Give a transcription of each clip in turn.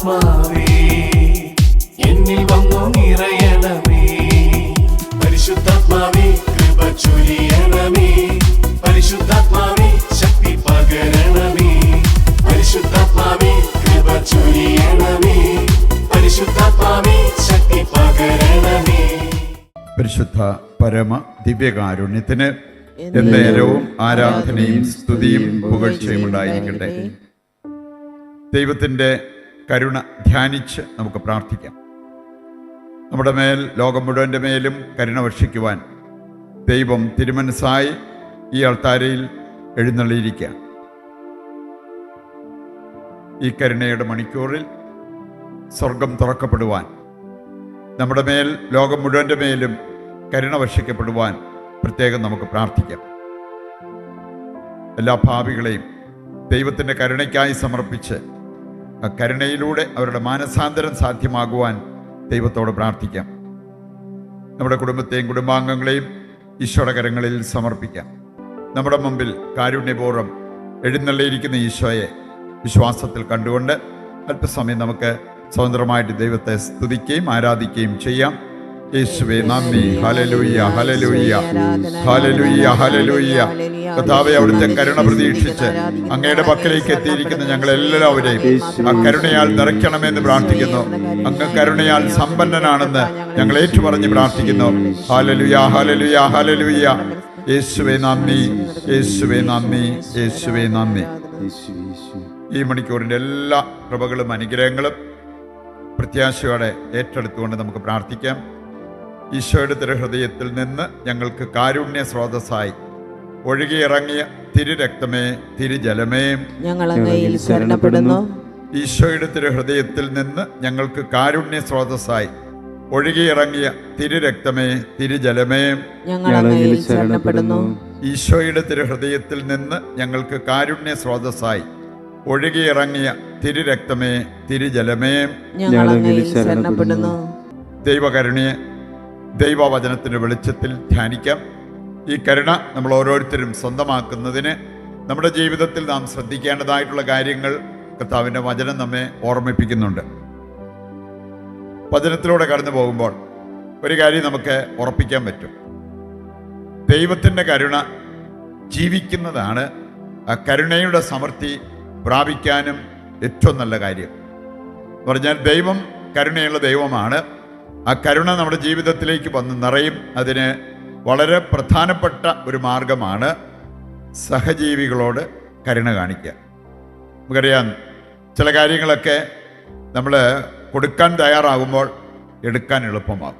പരിശുദ്ധാത്മാവേ എന്നിൽ വന്നു നിറയണമേ. പരിശുദ്ധാത്മാവേ കൃപ ചൊരിയണമേ. പരിശുദ്ധാത്മാവേ ശക്തി പകരണമേ. പരിശുദ്ധാത്മാവേ കൃപ ചൊരിയണമേ. പരിശുദ്ധാത്മാവേ ശക്തി പകരണമേ. പരിശുദ്ധ പരമ ദിവ്യകാരുണ്യത്തിന് എന്നേരവും ആരാധനയും സ്തുതിയും പുകഴ്ചയും ഉണ്ടായിരിക്കട്ടെ. ദൈവത്തിൻ്റെ കരുണ ധ്യാനിച്ച് നമുക്ക് പ്രാർത്ഥിക്കാം. നമ്മുടെ മേൽ, ലോകം മുഴുവൻ്റെ മേലും കരുണ വർഷിക്കുവാൻ ദൈവം തിരുമനസ്സായി ഈ അൾത്താരയിൽ എഴുന്നള്ളിയിരിക്കുകയാണ്. ഈ കരുണയുടെ മണിക്കൂറിൽ സ്വർഗം തുറക്കപ്പെടുവാൻ, നമ്മുടെ മേൽ, ലോകം മുഴുവൻ്റെ മേലും കരുണ വർഷിക്കപ്പെടുവാൻ പ്രത്യേകം നമുക്ക് പ്രാർത്ഥിക്കാം. എല്ലാ പാപികളെയും ദൈവത്തിൻ്റെ കരുണയ്ക്കായി സമർപ്പിച്ച് ആ കരുണയിലൂടെ അവരുടെ മാനസാന്തരം സാധ്യമാകുവാൻ ദൈവത്തോട് പ്രാർത്ഥിക്കാം. നമ്മുടെ കുടുംബത്തെയും കുടുംബാംഗങ്ങളെയും ഈശോയുടെ കരങ്ങളിൽ സമർപ്പിക്കാം. നമ്മുടെ മുമ്പിൽ കാരുണ്യപൂർവ്വം എഴുന്നള്ളിയിരിക്കുന്ന ഈശോയെ വിശ്വാസത്തിൽ കണ്ടുകൊണ്ട് അല്പസമയം നമുക്ക് സ്വതന്ത്രമായിട്ട് ദൈവത്തെ സ്തുതിക്കുകയും ആരാധിക്കുകയും ചെയ്യാം. യേശുവേ നന്ദി, ഹല്ലേലൂയ, ഹല്ലേലൂയ, ഹല്ലേലൂയ, ഹല്ലേലൂയ. കർത്താവേ, അവിടുത്തെ കരുണ പ്രതീക്ഷിച്ച് അങ്ങയുടെ പക്കലേക്ക് എത്തിയിരിക്കുന്ന ഞങ്ങളെല്ലാവരെയും ആ കരുണയാൽ നിറയ്ക്കണമെന്ന് പ്രാർത്ഥിക്കുന്നു. അങ്ങ് കരുണയാൽ സമ്പന്നനാണെന്ന് ഞങ്ങൾ ഏറ്റുപറഞ്ഞ് പ്രാർത്ഥിക്കുന്നു. Hallelujah, hallelujah, hallelujah. യേശുവേ നന്ദി, യേശുവേ നന്ദി, യേശുവേ നന്ദി. ഈ മണിക്കൂറിൻ്റെ എല്ലാ കൃപകളും അനുഗ്രഹങ്ങളും പ്രത്യാശയോടെ ഏറ്റെടുത്തുകൊണ്ട് നമുക്ക് പ്രാർത്ഥിക്കാം. ഈശോയുടെ തിരുഹൃദയത്തിൽ നിന്ന് ഞങ്ങൾക്ക് കാരുണ്യ സ്രോതസ്സായി ഒഴുകിയിറങ്ങിയ തിരുരക്തമേ, തിരുജലമേ, ഞങ്ങൾ അങ്ങയിൽ ശരണപ്പെടുന്നു. ഈശോയുടെ തിരുഹൃദയത്തിൽ നിന്ന് ഞങ്ങൾക്ക് കാരുണ്യ സ്രോതസ്സായി ഒഴുകിയിറങ്ങിയ തിരുരക്തമേ, തിരുജലമേ, ഞങ്ങൾ അങ്ങയിൽ ശരണപ്പെടുന്നു. ഈശോയുടെ തിരുഹൃദയത്തിൽ നിന്ന് ഞങ്ങൾക്ക് കാരുണ്യ സ്രോതസ്സായി ഒഴുകിയിറങ്ങിയ തിരുരക്തമേ, തിരുജലമേ, ഞങ്ങൾ അങ്ങയിൽ ശരണപ്പെടുന്നു. ദൈവകരുണയെ ദൈവവചനത്തിൻ്റെ വെളിച്ചത്തിൽ ധ്യാനിക്കാം. ഈ കരുണ നമ്മൾ ഓരോരുത്തരും സ്വന്തമാക്കുന്നതിന് നമ്മുടെ ജീവിതത്തിൽ നാം ശ്രദ്ധിക്കേണ്ടതായിട്ടുള്ള കാര്യങ്ങൾ കർത്താവിൻ്റെ വചനം നമ്മെ ഓർമ്മിപ്പിക്കുന്നുണ്ട്. വചനത്തിലൂടെ കടന്നു പോകുമ്പോൾ ഒരു കാര്യം നമുക്ക് ഉറപ്പിക്കാൻ പറ്റും. ദൈവത്തിൻ്റെ കരുണ ജീവിക്കുന്നതാണ്. ആ കരുണയുടെ സമൃദ്ധി പ്രാപിക്കാനും ഏറ്റവും നല്ല കാര്യം എന്ന് പറഞ്ഞാൽ, ദൈവം കരുണയുള്ള ദൈവമാണ്. ആ കരുണ നമ്മുടെ ജീവിതത്തിലേക്ക് വന്ന് നിറയും. അതിന് വളരെ പ്രധാനപ്പെട്ട ഒരു മാർഗമാണ് സഹജീവികളോട് കരുണ കാണിക്കുക. നമുക്കറിയാം, ചില കാര്യങ്ങളൊക്കെ നമ്മൾ കൊടുക്കാൻ തയ്യാറാകുമ്പോൾ എടുക്കാൻ എളുപ്പമാകും.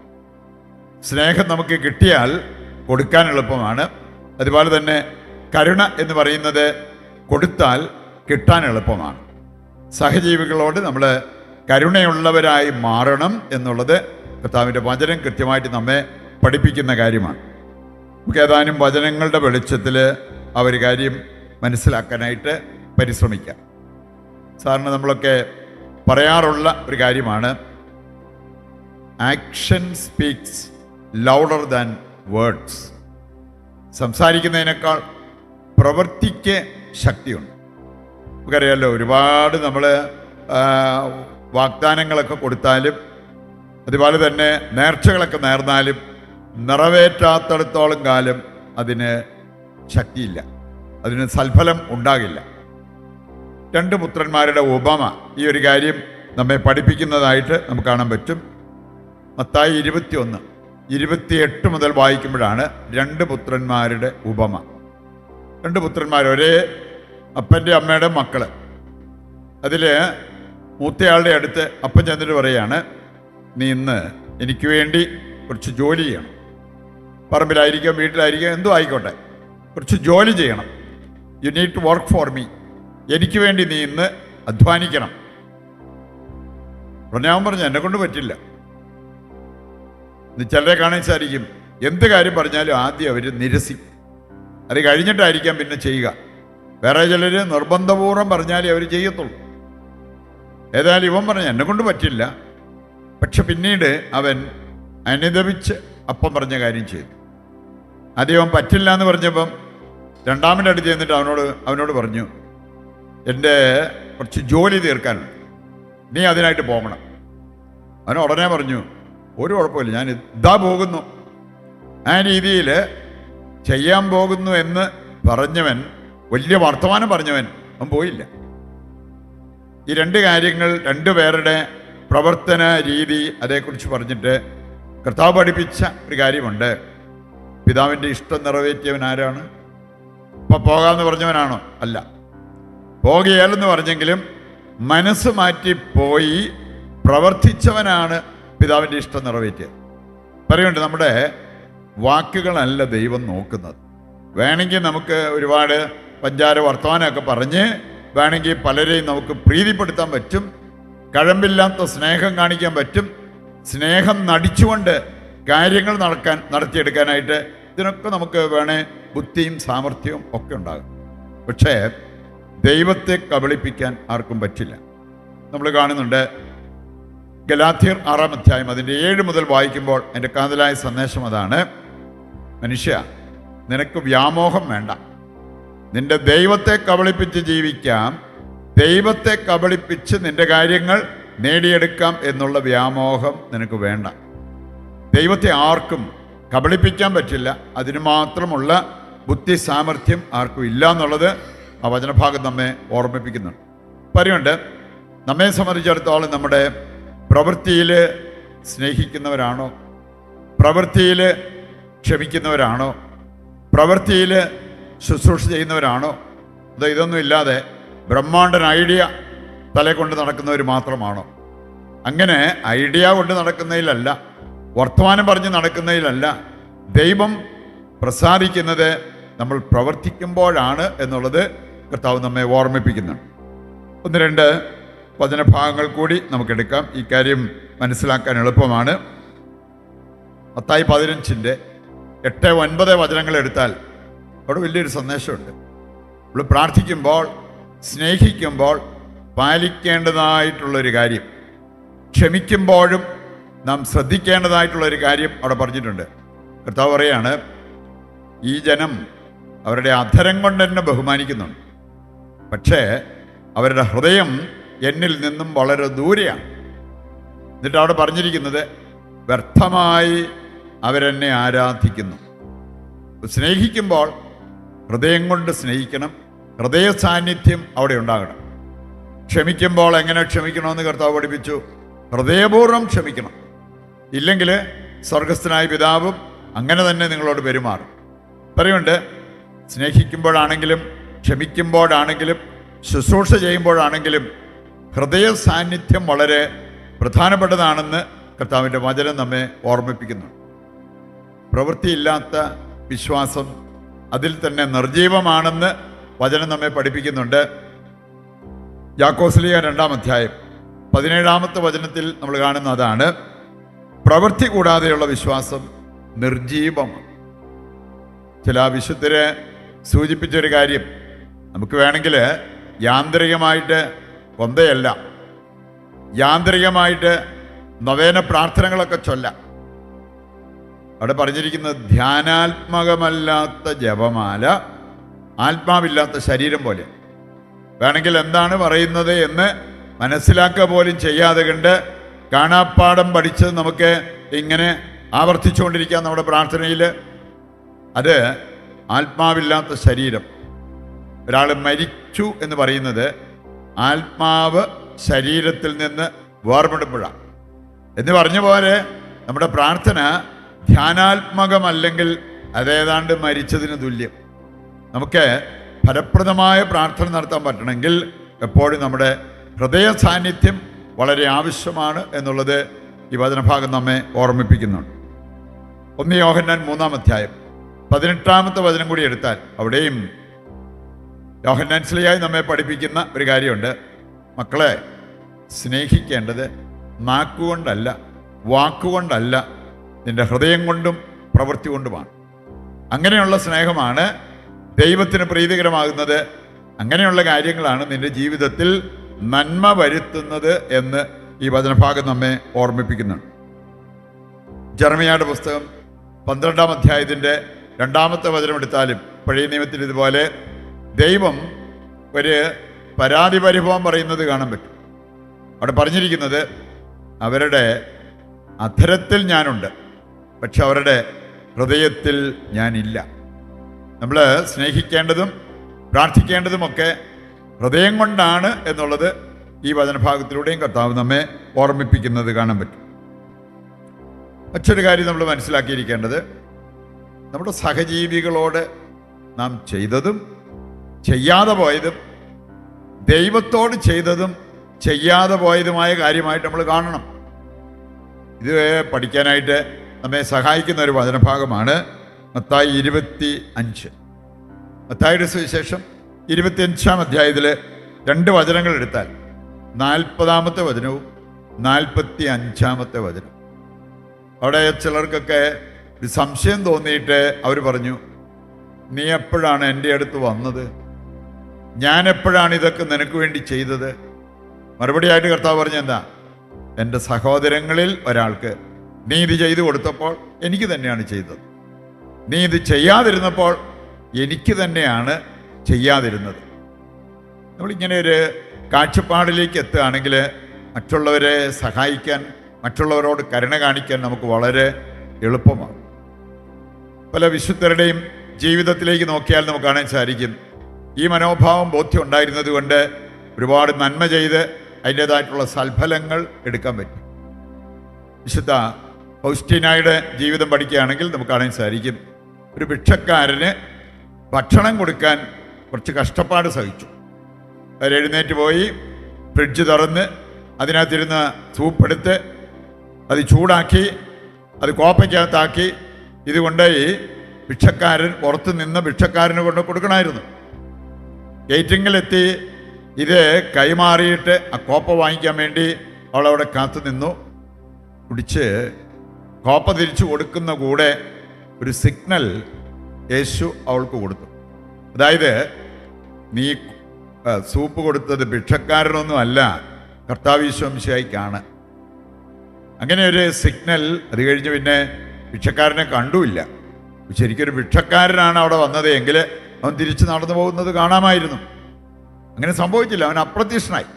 സ്നേഹം നമുക്ക് കിട്ടിയാൽ കൊടുക്കാൻ എളുപ്പമാണ്. അതുപോലെ തന്നെ കരുണ എന്ന് പറയുന്നത് കൊടുത്താൽ കിട്ടാൻ എളുപ്പമാണ്. സഹജീവികളോട് നമ്മൾ കരുണയുള്ളവരായി മാറണം എന്നുള്ളത് കർത്താവിൻ്റെ വചനം കൃത്യമായിട്ട് നമ്മെ പഠിപ്പിക്കുന്ന കാര്യമാണ്. നമുക്ക് ഏതാനും വചനങ്ങളുടെ വെളിച്ചത്തിൽ ആ ഒരു കാര്യം മനസ്സിലാക്കാനായിട്ട് പരിശ്രമിക്കാം. സാറിന് നമ്മളൊക്കെ പറയാറുള്ള ഒരു കാര്യമാണ്, action speaks louder than words. സംസാരിക്കുന്നതിനേക്കാൾ പ്രവൃത്തിക്ക് ശക്തിയുണ്ട്. നമുക്കറിയാമല്ലോ, ഒരുപാട് നമ്മൾ വാഗ്ദാനങ്ങളൊക്കെ കൊടുത്താലും അതുപോലെ തന്നെ നേർച്ചകളൊക്കെ നേർന്നാലും നിറവേറ്റാത്തിടത്തോളം കാലം അതിന് ശക്തിയില്ല, അതിന് സൽഫലം ഉണ്ടാകില്ല. 2 പുത്രന്മാരുടെ ഉപമ ഈ ഒരു കാര്യം നമ്മെ പഠിപ്പിക്കുന്നതായിട്ട് നമുക്ക് കാണാൻ പറ്റും. മത്തായി 21:28 മുതൽ വായിക്കുമ്പോഴാണ് 2 പുത്രന്മാരുടെ ഉപമ. 2 പുത്രന്മാർ, ഒരേ അപ്പൻ്റെ അമ്മയുടെ മക്കൾ. അതിൽ മൂത്തയാളുടെ അടുത്ത് അപ്പൻ ചെന്നിട്ട് പറയാണ്, നീ ഇന്ന് എനിക്ക് വേണ്ടി കുറച്ച് ജോലി ചെയ്യണം. പറമ്പിലായിരിക്കാം, വീട്ടിലായിരിക്കാം, എന്തോ ആയിക്കോട്ടെ, കുറച്ച് ജോലി ചെയ്യണം. You need to work for me. എനിക്ക് വേണ്ടി നീ ഇന്ന് അധ്വാനിക്കണം. ഞാൻ പറഞ്ഞു, എന്നെ കൊണ്ട് പറ്റില്ല. ചിലരെ കാണാൻ സാധിക്കും, എന്ത് കാര്യം പറഞ്ഞാലും ആദ്യം അവർ നിരസിക്കും. അത് കഴിഞ്ഞിട്ടായിരിക്കാം പിന്നെ ചെയ്യുക. വേറെ ചിലർ നിർബന്ധപൂർവ്വം പറഞ്ഞാലേ അവർ ചെയ്യത്തുള്ളൂ. ഏതായാലും ഇവൻ പറഞ്ഞു, എന്നെ കൊണ്ട് പറ്റില്ല. പക്ഷെ പിന്നീട് അവൻ അനുദപിച്ച് അപ്പം പറഞ്ഞ കാര്യം ചെയ്തു. ആദ്യം അവൻ പറ്റില്ല എന്ന് പറഞ്ഞപ്പം രണ്ടാമൻ്റെ അടുത്ത് ചെന്നിട്ട് അവനോട് പറഞ്ഞു, എൻ്റെ കുറച്ച് ജോലി തീർക്കാനുണ്ട്. നീ അതിനായിട്ട് പോകണം. അവൻ ഉടനെ പറഞ്ഞു, ഒരു കുഴപ്പമില്ല, ഞാൻ ഇതാ പോകുന്നു. ആ രീതിയിൽ ചെയ്യാൻ പോകുന്നു എന്ന് പറഞ്ഞവൻ, വലിയ വർത്തമാനം പറഞ്ഞവൻ, അവൻ പോയില്ല. ഈ രണ്ട് കാര്യങ്ങൾ, രണ്ടുപേരുടെ പ്രവർത്തന രീതി, അതേക്കുറിച്ച് പറഞ്ഞിട്ട് കർത്താവ് പഠിപ്പിച്ച ഒരു കാര്യമുണ്ട്. പിതാവിൻ്റെ ഇഷ്ടം നിറവേറ്റിയവൻ ആരാണ്? ഇപ്പം പോകാമെന്ന് പറഞ്ഞവനാണോ? അല്ല. പോകുകയല്ലെന്ന് പറഞ്ഞെങ്കിലും മനസ്സ് മാറ്റി പോയി പ്രവർത്തിച്ചവനാണ് പിതാവിൻ്റെ ഇഷ്ടം നിറവേറ്റിയത്. പറയുന്നുണ്ട്, നമ്മുടെ വാക്കുകളല്ല ദൈവം നോക്കുന്നത്. വേണമെങ്കിൽ നമുക്ക് ഒരുപാട് പഞ്ചാര വർത്തമാനമൊക്കെ പറഞ്ഞ് വേണമെങ്കിൽ പലരെയും നമുക്ക് പ്രീതിപ്പെടുത്താൻ പറ്റും, കഴമ്പില്ലാത്ത സ്നേഹം കാണിക്കാൻ പറ്റും, സ്നേഹം നടിച്ചുകൊണ്ട് കാര്യങ്ങൾ നടത്തിയെടുക്കാനായിട്ട് ഇതിനൊക്കെ നമുക്ക് വേണേ ബുദ്ധിയും സാമർഥ്യവും ഒക്കെ ഉണ്ടാകും. പക്ഷേ ദൈവത്തെ കബളിപ്പിക്കാൻ ആർക്കും പറ്റില്ല. നമ്മൾ കാണുന്നുണ്ട് ഗലാത്യർ 6-ാം അധ്യായം അതിൻ്റെ 7 മുതൽ വായിക്കുമ്പോൾ എൻ്റെ കാതലായ സന്ദേശം അതാണ്: മനുഷ്യ, നിനക്ക് വ്യാമോഹം വേണ്ട. നിന്റെ ദൈവത്തെ കബളിപ്പിച്ച് ജീവിക്കാം, ദൈവത്തെ കബളിപ്പിച്ച് നിന്റെ കാര്യങ്ങൾ നേടിയെടുക്കാം എന്നുള്ള വ്യാമോഹം നിനക്ക് വേണ്ട. ദൈവത്തെ ആർക്കും കബളിപ്പിക്കാൻ പറ്റില്ല. അതിന് മാത്രമുള്ള ബുദ്ധി സാമർഥ്യം ആർക്കും ഇല്ല എന്നുള്ളത് ആ വചനഭാഗം നമ്മെ ഓർമ്മിപ്പിക്കുന്നുണ്ട്. പറയുന്നുണ്ട്, നമ്മെ സംബന്ധിച്ചിടത്തോളം നമ്മുടെ പ്രവൃത്തിയിൽ സ്നേഹിക്കുന്നവരാണോ, പ്രവൃത്തിയിൽ ക്ഷമിക്കുന്നവരാണോ, പ്രവൃത്തിയിൽ ശുശ്രൂഷ ചെയ്യുന്നവരാണോ, അതോ ഇതൊന്നും ഇല്ലാതെ ബ്രഹ്മാണ്ടൻ ഐഡിയ തലേ കൊണ്ട് നടക്കുന്നവർ മാത്രമാണോ? അങ്ങനെ ഐഡിയ കൊണ്ട് നടക്കുന്നതിലല്ല, വർത്തമാനം പറഞ്ഞ് നടക്കുന്നതിലല്ല ദൈവം പ്രസാദിക്കുന്നത് നമ്മൾ പ്രവർത്തിക്കുമ്പോഴാണ് എന്നുള്ളത് കർത്താവ് നമ്മെ ഓർമ്മിപ്പിക്കുന്നുണ്ട്. 1-2 വചനഭാഗങ്ങൾ കൂടി നമുക്കെടുക്കാം. ഈ കാര്യം മനസ്സിലാക്കാൻ എളുപ്പമാണ്. മത്തായി 15-ന്റെ 8-9 വചനങ്ങൾ എടുത്താൽ അവിടെ വലിയൊരു സന്ദേശമുണ്ട്. നമ്മൾ പ്രാർത്ഥിക്കുമ്പോൾ, സ്നേഹിക്കുമ്പോൾ പാലിക്കേണ്ടതായിട്ടുള്ളൊരു കാര്യം, ക്ഷമിക്കുമ്പോഴും നാം ശ്രദ്ധിക്കേണ്ടതായിട്ടുള്ളൊരു കാര്യം അവിടെ പറഞ്ഞിട്ടുണ്ട്. കർത്താവ് പറയാണ്, ഈ ജനം അവരുടെ അധരം കൊണ്ട് എന്നെ ബഹുമാനിക്കുന്നുണ്ട്, പക്ഷേ അവരുടെ ഹൃദയം എന്നിൽ നിന്നും വളരെ ദൂരെയാണ്. എന്നിട്ട് അവിടെ പറഞ്ഞിരിക്കുന്നത്, വ്യർത്ഥമായി അവരെന്നെ ആരാധിക്കുന്നു. സ്നേഹിക്കുമ്പോൾ ഹൃദയം കൊണ്ട് സ്നേഹിക്കണം, ഹൃദയ സാന്നിധ്യം അവിടെ ഉണ്ടാകണം. ക്ഷമിക്കുമ്പോൾ എങ്ങനെ ക്ഷമിക്കണമെന്ന് കർത്താവ് പഠിപ്പിച്ചു? ഹൃദയപൂർവ്വം ക്ഷമിക്കണം. ഇല്ലെങ്കിൽ സ്വർഗസ്ഥനായ പിതാവും അങ്ങനെ തന്നെ നിങ്ങളോട് പെരുമാറും. പറയുന്നുണ്ട്, സ്നേഹിക്കുമ്പോഴാണെങ്കിലും ക്ഷമിക്കുമ്പോഴാണെങ്കിലും ശുശ്രൂഷ ചെയ്യുമ്പോഴാണെങ്കിലും ഹൃദയ സാന്നിധ്യം വളരെ പ്രധാനപ്പെട്ടതാണെന്ന് കർത്താവിൻ്റെ വചനം നമ്മെ ഓർമ്മിപ്പിക്കുന്നു. പ്രവൃത്തിയില്ലാത്ത വിശ്വാസം അതിൽ തന്നെ നിർജീവമാണെന്ന് വചനം നമ്മെ പഠിപ്പിക്കുന്നുണ്ട്. യാക്കോസ്ലീഹ 2-ാം അധ്യായം 17-ാമത്തെ വചനത്തിൽ നമ്മൾ കാണുന്ന അതാണ്: പ്രവൃത്തി കൂടാതെയുള്ള വിശ്വാസം നിർജീവമാണ്. ചില വിശുദ്ധരെ സൂചിപ്പിച്ചൊരു കാര്യം, നമുക്ക് വേണമെങ്കിൽ യാന്ത്രികമായിട്ട് കൊന്തയല്ല, യാന്ത്രികമായിട്ട് നവേന പ്രാർത്ഥനകളൊക്കെ ചൊല്ലാം. അവിടെ പറഞ്ഞിരിക്കുന്നത്, ധ്യാനാത്മകമല്ലാത്ത ജപമാല ആത്മാവില്ലാത്ത ശരീരം പോലെ. വേണമെങ്കിൽ എന്താണ് പറയുന്നത് എന്ന് മനസ്സിലാക്കുക പോലും ചെയ്യാതെ കണ്ട് കാണാപ്പാടം പഠിച്ച് നമുക്ക് ഇങ്ങനെ ആവർത്തിച്ചുകൊണ്ടിരിക്കാം നമ്മുടെ പ്രാർത്ഥനയിൽ. അത് ആത്മാവില്ലാത്ത ശരീരം. ഒരാൾ മരിച്ചു എന്ന് പറയുന്നത് ആത്മാവ് ശരീരത്തിൽ നിന്ന് വേർപെടുമ്പോഴാണ് എന്ന് പറഞ്ഞ പോലെ നമ്മുടെ പ്രാർത്ഥന ധ്യാനാത്മകമല്ലെങ്കിൽ അതേതാണ്ട് മരിച്ചതിന് തുല്യം. നമുക്ക് ഫലപ്രദമായ പ്രാർത്ഥന നടത്താൻ പറ്റണമെങ്കിൽ എപ്പോഴും നമ്മുടെ ഹൃദയ സാന്നിധ്യം വളരെ ആവശ്യമാണ് എന്നുള്ളത് ഈ വചനഭാഗം നമ്മെ ഓർമ്മിപ്പിക്കുന്നുണ്ട്. 1 യോഹന്നാൻ 3-ാം അധ്യായം 18-ാമത്തെ വചനം കൂടി എടുത്താൽ അവിടെയും യോഹന്നാൻ ശ്ലീഹായി നമ്മെ പഠിപ്പിക്കുന്ന ഒരു കാര്യമുണ്ട്. മക്കളെ, സ്നേഹിക്കേണ്ടത് നാക്കുകൊണ്ടല്ല, വാക്കുകൊണ്ടല്ല, നിന്റെ ഹൃദയം കൊണ്ടും പ്രവൃത്തി കൊണ്ടുമാണ്. അങ്ങനെയുള്ള സ്നേഹമാണ് ദൈവത്തിന് പ്രീതികരമാകുന്നത്. അങ്ങനെയുള്ള കാര്യങ്ങളാണ് നിന്റെ ജീവിതത്തിൽ നന്മ വരുത്തുന്നത് എന്ന് ഈ വചനഭാഗം നമ്മെ ഓർമ്മിപ്പിക്കുന്നുണ്ട്. ജെറമ്യായുടെ പുസ്തകം 12-ാം അധ്യായത്തിൻ്റെ 2-ാമത്തെ വചനം എടുത്താലും പഴയ നിയമത്തിൽ ഇതുപോലെ ദൈവം ഒരു പരാതി പരിഭവം പറയുന്നത് കാണാൻ പറ്റും. അവിടെ പറഞ്ഞിരിക്കുന്നത് അവരുടെ അധരത്തിൽ ഞാനുണ്ട്, പക്ഷെ അവരുടെ ഹൃദയത്തിൽ ഞാനില്ല. നമ്മൾ സ്നേഹിക്കേണ്ടതും പ്രാർത്ഥിക്കേണ്ടതുമൊക്കെ ഹൃദയം കൊണ്ടാണ് എന്നുള്ളത് ഈ വചനഭാഗത്തിലൂടെയും കർത്താവ് നമ്മെ ഓർമ്മിപ്പിക്കുന്നത് കാണാൻ പറ്റും. മറ്റൊരു കാര്യം നമ്മൾ മനസ്സിലാക്കിയിരിക്കേണ്ടത്, നമ്മുടെ സഹജീവികളോട് നാം ചെയ്തതും ചെയ്യാതെ പോയതും ദൈവത്തോട് ചെയ്തതും ചെയ്യാതെ പോയതുമായ കാര്യമായിട്ട് നമ്മൾ കാണണം. ഇത് പഠിക്കാനായിട്ട് നമ്മെ സഹായിക്കുന്ന ഒരു വചനഭാഗമാണ് മത്തായി 25. മത്തായിയുടെ സുവിശേഷം 25-ാം അധ്യായത്തിൽ 2 വചനങ്ങൾ എടുത്താൽ 40-ാമത്തെ വചനവും 45-ാമത്തെ വചനം. അവിടെ ചിലർക്കൊക്കെ ഒരു സംശയം തോന്നിയിട്ട് അവർ പറഞ്ഞു, നീ എപ്പോഴാണ് എൻ്റെ അടുത്ത് വന്നത്? ഞാൻ എപ്പോഴാണ് ഇതൊക്കെ നിനക്ക് വേണ്ടി ചെയ്തത്? മറുപടിയായിട്ട് കർത്താവ് പറഞ്ഞെന്താ? എൻ്റെ സഹോദരങ്ങളിൽ ഒരാൾക്ക് നീ ഇത് ചെയ്തു കൊടുത്തപ്പോൾ എനിക്ക് തന്നെയാണ് ചെയ്തത്. നീ ഇത് ചെയ്യാതിരുന്നപ്പോൾ എനിക്ക് തന്നെയാണ് ചെയ്യാതിരുന്നത്. നമ്മളിങ്ങനെ ഒരു കാഴ്ചപ്പാടിലേക്ക് എത്തുകയാണെങ്കിൽ മറ്റുള്ളവരെ സഹായിക്കാൻ, മറ്റുള്ളവരോട് കരുണ കാണിക്കാൻ നമുക്ക് വളരെ എളുപ്പമാണ്. പല വിശുദ്ധരുടെയും ജീവിതത്തിലേക്ക് നോക്കിയാൽ നമുക്ക് കാണാൻ സാധിക്കും, ഈ മനോഭാവം ബോധ്യം ഉണ്ടായിരുന്നത് കൊണ്ട് ഒരുപാട് നന്മ ചെയ്ത് അതിൻ്റേതായിട്ടുള്ള സൽഫലങ്ങൾ എടുക്കാൻ പറ്റും. വിശുദ്ധ ഫൗസ്റ്റീനായുടെ ജീവിതം പഠിക്കുകയാണെങ്കിൽ നമുക്ക് കാണാൻ സാധിക്കും, ഒരു ഭിക്ഷക്കാരന് ഭക്ഷണം കൊടുക്കാൻ കുറച്ച് കഷ്ടപ്പാട് സഹിച്ചു. അവരെഴുന്നേറ്റ് പോയി ഫ്രിഡ്ജ് തുറന്ന് അതിനകത്തിരുന്ന സൂപ്പെടുത്ത് അത് ചൂടാക്കി അത് കോപ്പയ്ക്കകത്താക്കി ഇത് കൊണ്ടുപോയി ഭിക്ഷക്കാരൻ പുറത്ത് നിന്ന് ഭിക്ഷക്കാരന് കൊണ്ട് കൊടുക്കണമായിരുന്നു. ഗേറ്റിങ്ങിലെത്തി ഇത് കൈമാറിയിട്ട് ആ കോപ്പ വാങ്ങിക്കാൻ വേണ്ടി അവളവിടെ കാത്തു നിന്നു. കുടിച്ച് കോപ്പ തിരിച്ചു കൊടുക്കുന്ന കൂടെ ഒരു സിഗ്നൽ യേശു അവൾക്ക് കൊടുത്തു. അതായത്, നീ സൂപ്പ് കൊടുത്തത് ഭിക്ഷക്കാരനൊന്നും അല്ല, കർത്താവ് ഈശോ മിശിഹായ്ക്കാണ്. അങ്ങനെ ഒരു സിഗ്നൽ. അത് കഴിഞ്ഞ് പിന്നെ ഭിക്ഷക്കാരനെ കണ്ടുമില്ല. ശരിക്കൊരു ഭിക്ഷക്കാരനാണ് അവിടെ വന്നത് എങ്കിൽ അവൻ തിരിച്ചു നടന്നു പോകുന്നത് കാണാമായിരുന്നു. അങ്ങനെ സംഭവിച്ചില്ല, അവൻ അപ്രത്യക്ഷനായി.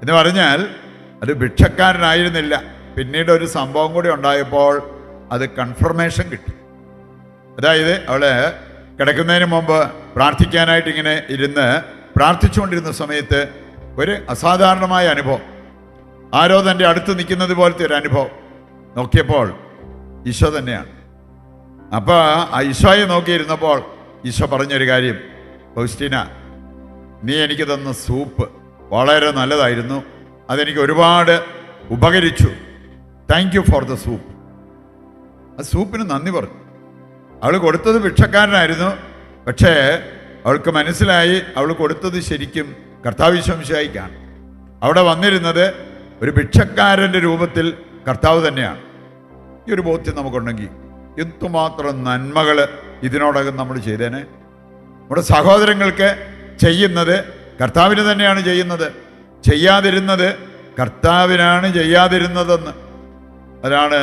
എന്ന് പറഞ്ഞാൽ അത് ഭിക്ഷക്കാരനായിരുന്നില്ല. പിന്നീട് ഒരു സംഭവം കൂടി ഉണ്ടായപ്പോൾ അത് കൺഫർമേഷൻ കിട്ടി. അതായത്, അവള് കിടക്കുന്നതിന് മുമ്പ് പ്രാർത്ഥിക്കാനായിട്ട് ഇങ്ങനെ ഇരുന്ന് പ്രാർത്ഥിച്ചുകൊണ്ടിരുന്ന സമയത്ത് ഒരു അസാധാരണമായ അനുഭവം, ആരോ തൻ്റെ അടുത്ത് നിൽക്കുന്നത് പോലത്തെ ഒരു അനുഭവം. നോക്കിയപ്പോൾ ഈശോ തന്നെയാണ്. അപ്പോൾ ആ ഈശോയെ നോക്കിയിരുന്നപ്പോൾ ഈശോ പറഞ്ഞൊരു കാര്യം, ഫൗസ്റ്റീന, നീ എനിക്ക് തന്ന സൂപ്പ് വളരെ നല്ലതായിരുന്നു, അതെനിക്ക് ഒരുപാട് ഉപകരിച്ചു. Thank you for the soup. ആ സൂപ്പിന് നന്ദി പറഞ്ഞു. അവൾ കൊടുത്തത് ഭിക്ഷക്കാരനായിരുന്നു, പക്ഷേ അവൾക്ക് മനസ്സിലായി അവൾ കൊടുത്തത് ശരിക്കും കർത്താവ് ഈശോ മിശിഹായ്ക്കാണ്. അവിടെ വന്നിരുന്നത് ഒരു ഭിക്ഷക്കാരൻ്റെ രൂപത്തിൽ കർത്താവ് തന്നെയാണ്. ഈ ഒരു ബോധ്യം നമുക്കുണ്ടെങ്കിൽ എന്തുമാത്രം നന്മകൾ ഇതിനോടകം നമ്മൾ ചെയ്തേനെ. നമ്മുടെ സഹോദരങ്ങൾക്ക് ചെയ്യുന്നത് കർത്താവിന് തന്നെയാണ് ചെയ്യുന്നത്, ചെയ്യാതിരുന്നത് കർത്താവിനാണ് ചെയ്യാതിരുന്നതെന്ന്. അതാണ്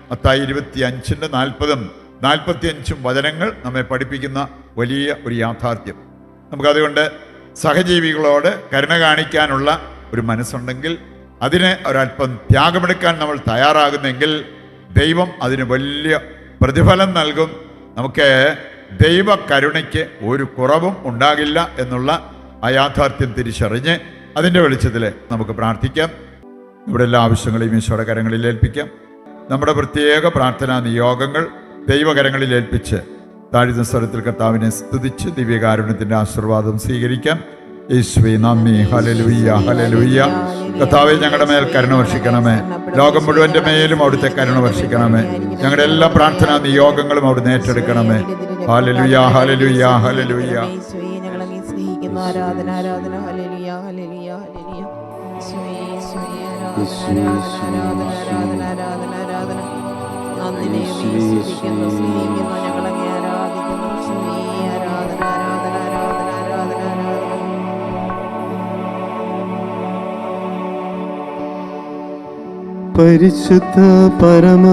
മത്തായി 25-ന്റെ 40-ഉം 45-ഉം വചനങ്ങൾ നമ്മെ പഠിപ്പിക്കുന്ന വലിയ ഒരു യാഥാർത്ഥ്യം. നമുക്കതുകൊണ്ട് സഹജീവികളോട് കരുണ കാണിക്കാനുള്ള ഒരു മനസ്സുണ്ടെങ്കിൽ, അതിന് ഒരല്പം ത്യാഗമെടുക്കാൻ നമ്മൾ തയ്യാറാകുന്നെങ്കിൽ ദൈവം അതിന് വലിയ പ്രതിഫലം നൽകും. നമുക്ക് ദൈവ കരുണയ്ക്ക് ഒരു കുറവും ഉണ്ടാകില്ല എന്നുള്ള ആ യാഥാർത്ഥ്യം തിരിച്ചറിഞ്ഞ് അതിൻ്റെ വെളിച്ചത്തിൽ നമുക്ക് പ്രാർത്ഥിക്കാം. നമ്മുടെ എല്ലാ ആവശ്യങ്ങളെയും ഈശോയുടെ കരങ്ങളിൽ ഏൽപ്പിക്കാം. നമ്മുടെ പ്രത്യേക പ്രാർത്ഥനാ നിയോഗങ്ങൾ ദൈവകരങ്ങളിൽ ഏൽപ്പിച്ച് താഴ്ന്ന സ്വരത്തിൽ കർത്താവിനെ സ്തുതിച്ച് ദിവ്യകാരുണ്യത്തിൻ്റെ ആശീർവാദം സ്വീകരിക്കാം. യേശുവേ നന്ദി, ഹല്ലേലൂയ, ഹല്ലേലൂയ. കർത്താവേ, ഞങ്ങളുടെ മേൽ കരുണ വർഷിക്കണമേ. ലോകം മുഴുവൻ്റെ മേലും അവിടുത്തെ കരുണ വർഷിക്കണമേ. ഞങ്ങളുടെ എല്ലാ പ്രാർത്ഥനാ നിയോഗങ്ങളും അവിടുന്ന് ഏറ്റെടുക്കണമേ. Hallelujah, hallelujah, hallelujah. ആരാധന ആരാധന ഹല്ലേലൂയ ഹല്ലേലൂയ ഹല്ലേലൂയ. യേശുവേ യേശുവേ ആരാധന ആരാധന ആരാധന ആരാധന ആരാധന. നന്ദിനെ സ്തുതിക്കുന്നു, സ്നേഹിക്കുന്നു, ഞങ്ങളങ്ങേ ആരാധിക്കുന്നു. യേശുവേ ആരാധന ആരാധന ആരാധന ആരാധന ആരാധന. പരിശുദ്ധ പരമ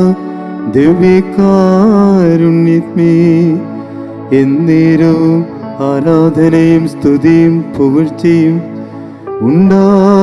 ദിവ്യകാരുണ്യമേ, എന്നേരവും ആരാധനയും സ്തുതിയും പുകഴ്ചയും ഉണ്ടായിരിക്കട്ടെ.